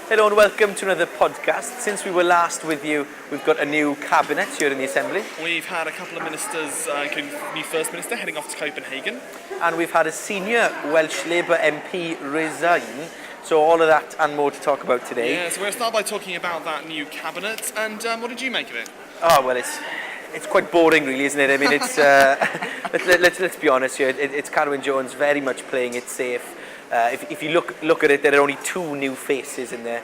Hello and welcome to another podcast. Since we were last with you, we've got a new cabinet here in the Assembly. We've had a couple of ministers, including the new First Minister, heading off to Copenhagen. And we've had a senior Welsh Labour MP resign. So all of that and more to talk about today. Yeah, so we're going to start by talking about that new cabinet. And what did you make of it? Oh, well, it's quite boring, really, isn't it? I mean, it's let's be honest here. It's Carwyn Jones very much playing it safe. If you look at it, there are only two new faces in there.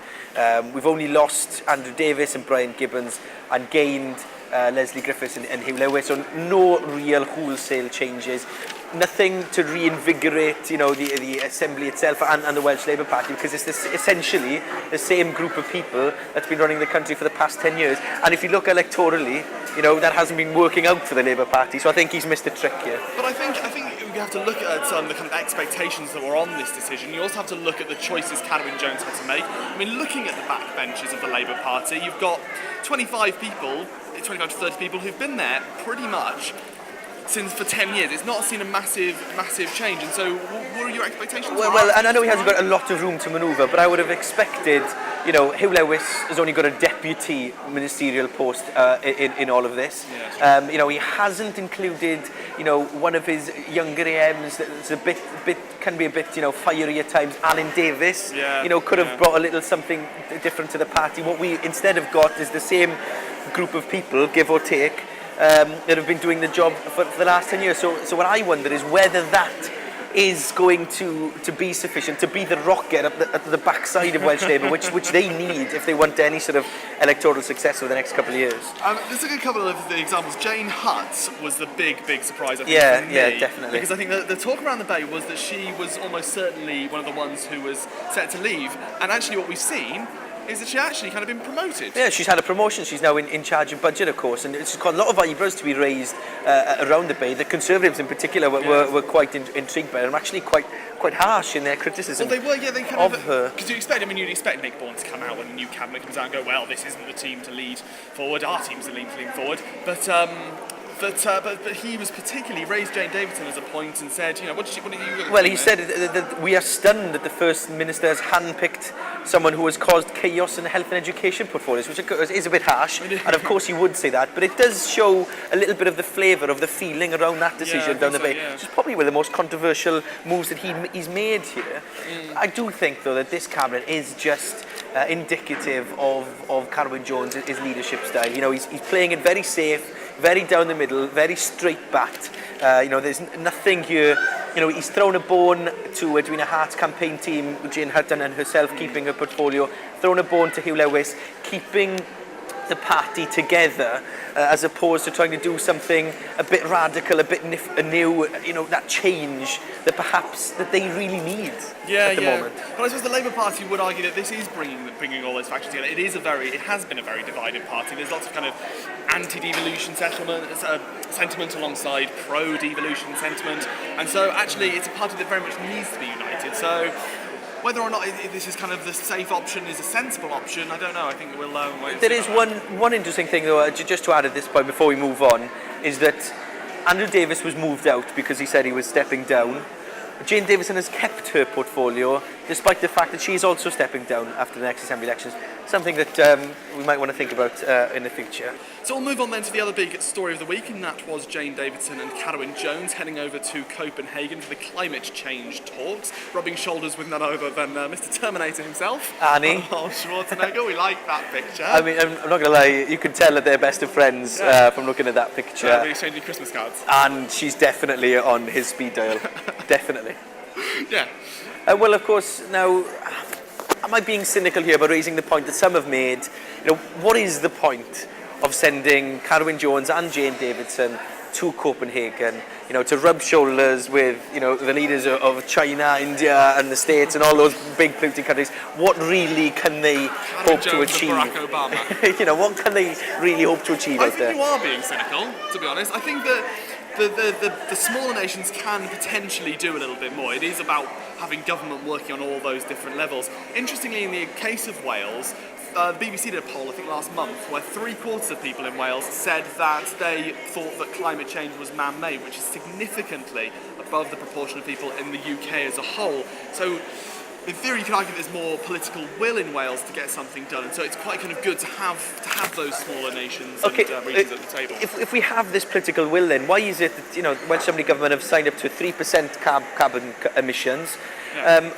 We've only lost Andrew Davis and Brian Gibbons and gained Leslie Griffiths and Hugh Lewis. So no real wholesale changes. Nothing to reinvigorate, the Assembly itself and the Welsh Labour Party, because it's essentially the same group of people that's been running the country for the past 10 years. And if you look electorally, that hasn't been working out for the Labour Party. So I think he's missed a trick here. But I think you have to look at the kind of expectations that were on this decision. You also have to look at the choices Carwyn Jones had to make. I mean, looking at the backbenches of the Labour Party, you've got 25 to 30 people who've been there pretty much for 10 years. It's not seen a massive change. And so what are your expectations? Well, and I know he hasn't got a lot of room to manoeuvre, but I would have expected, Hugh Lewis has only got a deputy ministerial post in all of this. Yeah, he hasn't included, one of his younger AMs that's can be a bit, fiery at times. Alan Davis, could have brought a little something different to the party. What we instead have got is the same group of people, give or take, that have been doing the job for the last 10 years. So what I wonder is whether that is going to be sufficient to be the rocket at the backside of Welsh Labour, which they need if they want any sort of electoral success over the next couple of years. Let's look at a couple of the examples. Jane Hutt was the big surprise, I think, for me. Yeah, definitely. Because I think the talk around the Bay was that she was almost certainly one of the ones who was set to leave. And actually what we've seen is that she actually kind of been promoted. Yeah, she's had a promotion. She's now in charge of budget, of course, and it's got a lot of eyebrows to be raised around the Bay. The Conservatives in particular were quite intrigued by her, and actually quite harsh in their criticism. Well, they were, they kind of her. Because you'd expect Nick Bourne to come out when the new cabinet comes out and go, well, this isn't the team to lead forward, our team's the team to lead forward. But he was particularly raised Jane Davidson as a point and said, what did you... Well, he said that we are stunned that the First Minister has handpicked someone who has caused chaos in the health and education portfolios, which is a bit harsh, and of course he would say that, but it does show a little bit of the flavour of the feeling around that decision down the Bay, which is probably one of the most controversial moves that he's made here. I do think, though, that this cabinet is just indicative of Carwyn Jones' his leadership style. He's playing it very safe, very down the middle, very straight-backed. There's nothing here. He's thrown a bone to Edwina Hart's campaign team, Jane Hutton and herself keeping her portfolio, thrown a bone to Hugh Lewis, keeping the party together, as opposed to trying to do something a bit radical, a bit new, that change that perhaps that they really need at the moment. But I suppose the Labour Party would argue that this is bringing all those factions together. It has been a very divided party. There's lots of kind of anti-devolution sentiment alongside pro-devolution sentiment, and so actually it's a party that very much needs to be united. So whether or not this is kind of the safe option, is a sensible option, I don't know. I think we'll wait. There is one interesting thing, though, just to add at this point before we move on, is that Andrew Davis was moved out because he said he was stepping down. Jane Davidson has kept her portfolio, despite the fact that she is also stepping down after the next Assembly elections. Something that we might want to think about in the future. So we'll move on then to the other big story of the week, and that was Jane Davidson and Carwyn Jones heading over to Copenhagen for the climate change talks, rubbing shoulders with none other than Mr. Terminator himself. Arnie. Oh, Schwarzenegger, we like that picture. I mean, I'm not going to lie, you can tell that they're best of friends from looking at that picture. We're exchanging Christmas cards. And she's definitely on his speed dial. Definitely. Yeah. Well, of course, now, am I being cynical here by raising the point that some have made? What is the point of sending Carwyn Jones and Jane Davidson to Copenhagen, to rub shoulders with, the leaders of China, India and the States and all those big polluting countries? What really can they hope to achieve? Barack Obama. What can they really hope to achieve out there? I think you are being cynical, to be honest. I think that the smaller nations can potentially do a little bit more. It is about having government working on all those different levels. Interestingly, in the case of Wales, the BBC did a poll, I think last month, where 3/4 of people in Wales said that they thought that climate change was man-made, which is significantly above the proportion of people in the UK as a whole. So in theory, you can argue there's more political will in Wales to get something done, and so it's quite kind of good to have those smaller nations and regions at the table. If we have this political will, then why is it that the Welsh Assembly government have signed up to 3% carbon emissions, and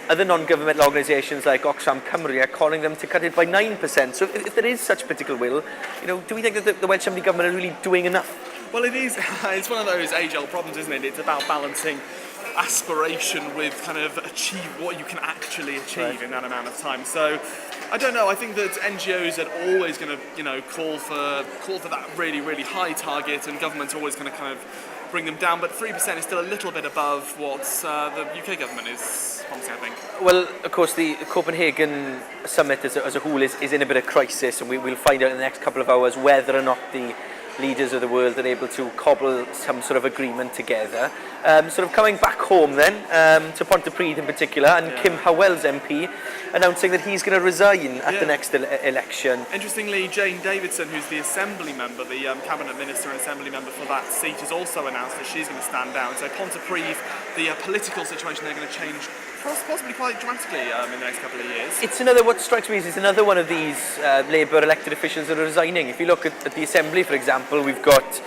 other non-governmental organisations like Oxfam Cymru are calling them to cut it by 9%? So if there is such political will, do we think that the Welsh Assembly government are really doing enough? Well, it is. It's one of those age-old problems, isn't it? It's about balancing aspiration with kind of achieve what you can actually achieve in that amount of time. So I don't know. I think that NGOs are always going to call for that really, really high target, and governments are always going to kind of bring them down. But 3% is still a little bit above what the UK government is promising, I think. Well, of course, the Copenhagen summit as a whole is in a bit of crisis, and we'll find out in the next couple of hours whether or not the leaders of the world are able to cobble some sort of agreement together. Sort of coming back home then, to Pontypridd in particular, and Kim Howell's MP announcing that he's going to resign at the next election. Interestingly, Jane Davidson, who's the Assembly member, the Cabinet Minister and Assembly member for that seat, has also announced that she's going to stand down. So Pontypridd, the political situation, they're going to change possibly quite dramatically in the next couple of years. It's what strikes me is it's another one of these Labour elected officials that are resigning. If you look at the Assembly, for example, we've got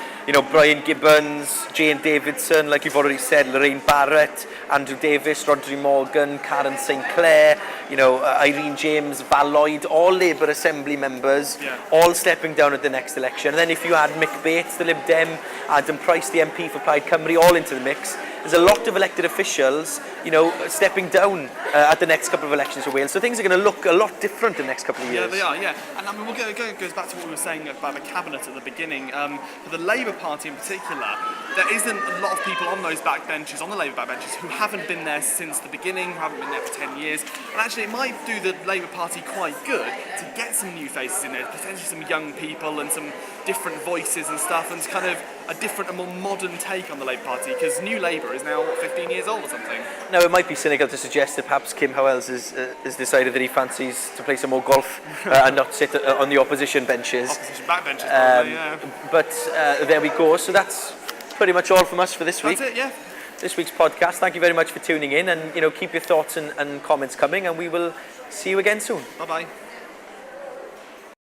Brian Gibbons, Jane Davidson, like you've already said, Lorraine Barrett, Andrew Davis, Rodri Morgan, Karen St Clair, Irene James, Val Lloyd, all Labour Assembly members, all stepping down at the next election. And then if you add Mick Bates, the Lib Dem, Adam Price, the MP for Plaid Cymru, all into the mix, there's a lot of elected officials, stepping down at the next couple of elections for Wales. So things are going to look a lot different in the next couple of years. Yeah, they are, yeah. And I mean, it goes back to what we were saying about the Cabinet at the beginning. For the Labour Party in particular, there isn't a lot of people on those backbenches, on the Labour backbenches, who haven't been there since the beginning, who haven't been there for 10 years. And actually, it might do the Labour Party quite good to get some new faces in there, potentially some young people and some different voices and stuff, and kind of a more modern take on the Labour Party, because New Labour is now, 15 years old or something. Now, it might be cynical to suggest that perhaps Kim Howells has decided that he fancies to play some more golf and not sit on the opposition benches. Opposition backbenches, probably, yeah. But there we go. So that's pretty much all from us for this week. That's it, yeah. This week's podcast. Thank you very much for tuning in, and keep your thoughts and comments coming, and we will see you again soon. Bye-bye.